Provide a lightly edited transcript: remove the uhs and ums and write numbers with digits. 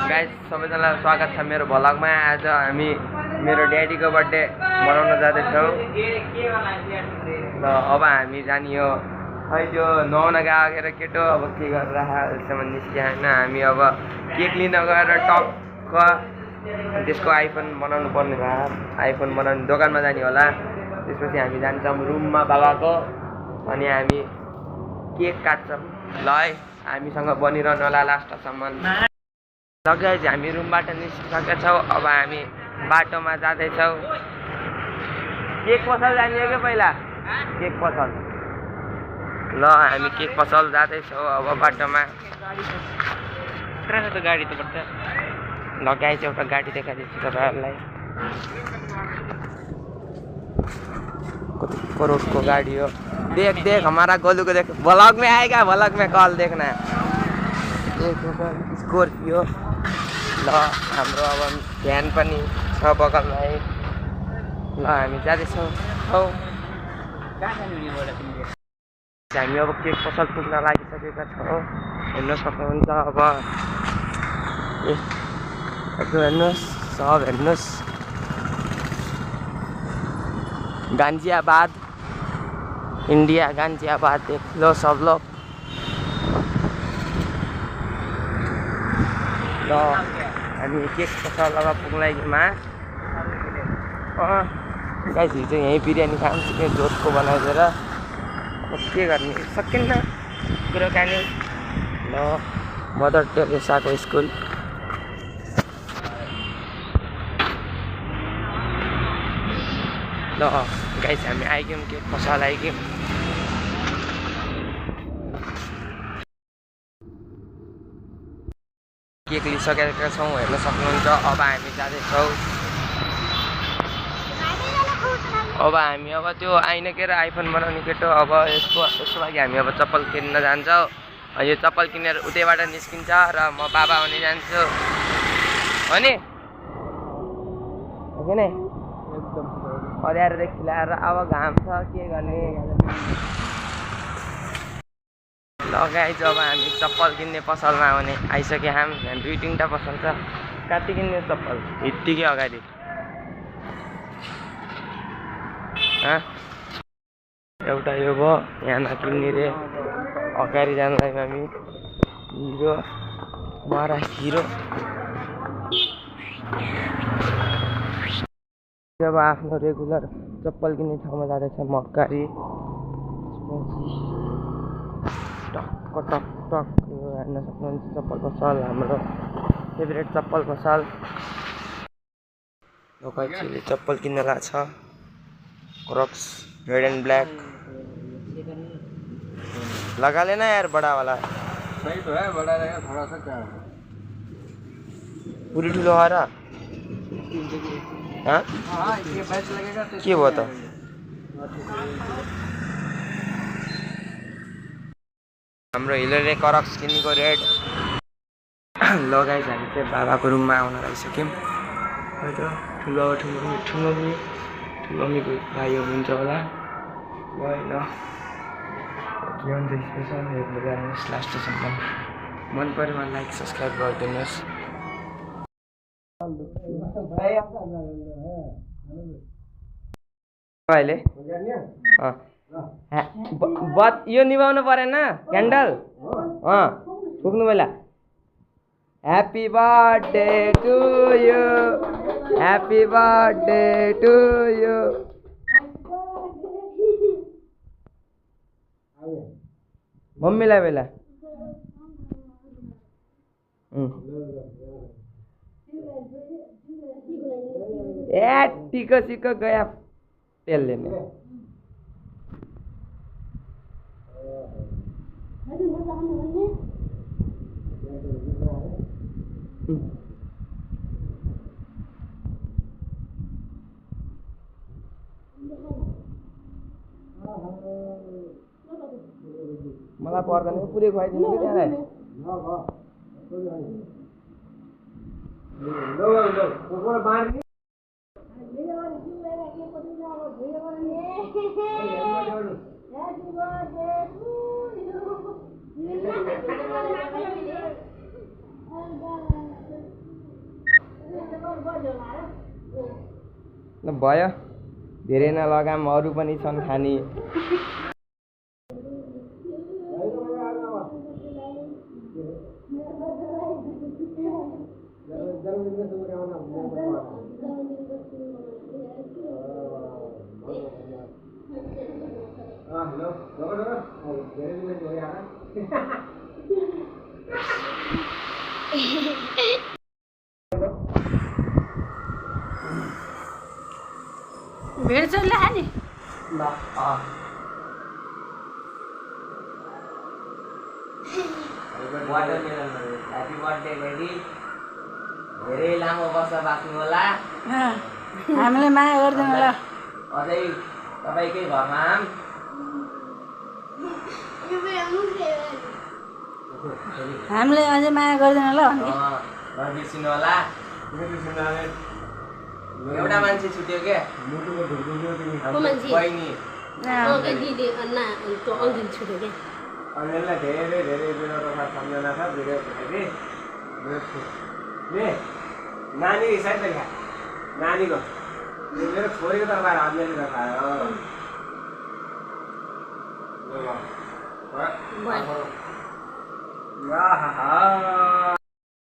Guys सबैजनालाई स्वागत छ मेरो भ्लगमा। आज हामी मेरो ड्याडीको बर्थडे मनाउन जाँदैछौँ र अब हामी जाने हो खै त्यो नुहाउन गएर केटो अब के गरेर अहिलेसम्म निस्कियो होइन। हामी अब केक लिन गएर टक्क त्यसको आइफोन बनाउनु पर्ने भयो। आइफोन बनाउने दोकानमा जाने होला। त्यसपछि हामी जान्छौँ रुममा बाबाको अनि हामी केक काट्छौँ। ल है हामीसँग बनिरहनु होला लास्टसम्म। ल गाइस हामी रुमबाट निस्किसकेका छौँ। अब हामी बाटोमा जाँदैछौँ। केक पसल जाने हो क्या पहिला केक पसल। ल हामी केक पसल जाँदैछौँ अब बाटोमा। त गाडी त पर्छ। ल गाइस एउटा गाडी देखाइदिन्छु तपाईँहरूलाई। कति करोडको गाडी हो। देख देख हमारा गोलू को देख। व्लॉग में आएगा, व्लॉग में कल देखना। स्कॉर्पियो। ल हाम्रो अब भ्यान पनि छ बगलमा है। ल हामी जाँदैछौँ। हामी अब केक पसल पुग्न लागिसकेका छौँ। हेर्न सक्नुहुन्छ अब हेर्नुहोस् सब हेर्नुहोस्। गांजियाबाद इंडिया, गांजियाबाद देख लो सब लोग। ल हामी केक पसल अब पुग्लाइमा गाइस हिजो यहीँ बिरयानी खान्छ जोतको बनाइदिएर। अब के गर्ने सकिन्न कुराकानी। ल मदर टेरेसाको स्कुल। ल गाइस हामी आइगयौँ केक पसल आइगयौँ। केक लिइसकेका छौँ हेर्न सक्नुहुन्छ। अब हामी जाँदैछौँ। अब हामी अब त्यो आइना के र आइफोन बनाउने केटो अब यसको लागि हामी अब चप्पल किन्न जान्छौँ। यो चप्पल किनेर उतैबाट निस्किन्छ र म बाबा आउने जान्छु हो नि एकदम अँध्यारोदेखि ल्याएर अब घाम छ के गर्ने। ल गाइस अब हामी चप्पल किन्ने पसलमा आउने आइसक्यो। हामी दुई तिनवटा पसल छ। कति किन्ने चप्पल यत्तिकै अगाडि एउटा यो भयो यहाँ नकिन्ने रे। अगाडि जानलाई हामी हिरो हमारा हिरो। जब आफ्नो रेगुलर चप्पल किन्ने ठाउँमा जाँदैछ मक्कारी टक्क टक टक हेर्न सक्नुहुन्छ। चप्पल पसल हाम्रो फेभरेट चप्पल पसल। लोकैले चप्पल किन्न लाग्छ। क्रक्स रेड एंड ब्लैक लगा लेना यार बड़ा वाला। सही तो है, बड़ा रहेगा थोड़ा सा। क्या है पूरी ठुलो हो रहा हाँ ये बेस्ट लगेगा तो के भयो त। हाम्रो हिलरले क्रक्स किनेको रेड। ल गाइस हामी चाहिँ बाबाको रुममा आउन लागिसक्यौँ। ठुलो मम्मीको भाइ हुनुहुन्छ होला। ल होइन के हुन्छ स्पेसल हेर्नु जानुहोस् लास्टसम्म। मन पऱ्यो भने लाइक सब्सक्राइब गरिदिनुहोस्। अहिले यो निभाउनु परेन क्यान्डल पुग्नु बेला। Happy birthday to you, happy birthday to you. मम्मीलाई बेला ए टिको सिको गया तेलले नै। मलाई पर्दैन पुरै खुवाइदिनु कि त्यहाँलाई। ल भयो धेरै नलगाम अरू पनि छन् खाने भेट्छ ल खाने वाटरमेलन ह्यापी बर्थडे लेडी धेरै लामो वर्ष बाँच्नु होला हामीलाई माया गर्दैन ल अझै तपाईँकै घरमा आम हामीले अझै माया गर्दैन ल नबिर्सिनु होला एउटा मान्छे छुट्यो क्या बहिनी अनिललाई धेरै धेरै दिनको साथ सम्झना छ भिडियो नानीको हिसाब त क्या नानीको मेरो छोरीको तर्फबाट अलिअलि नखायो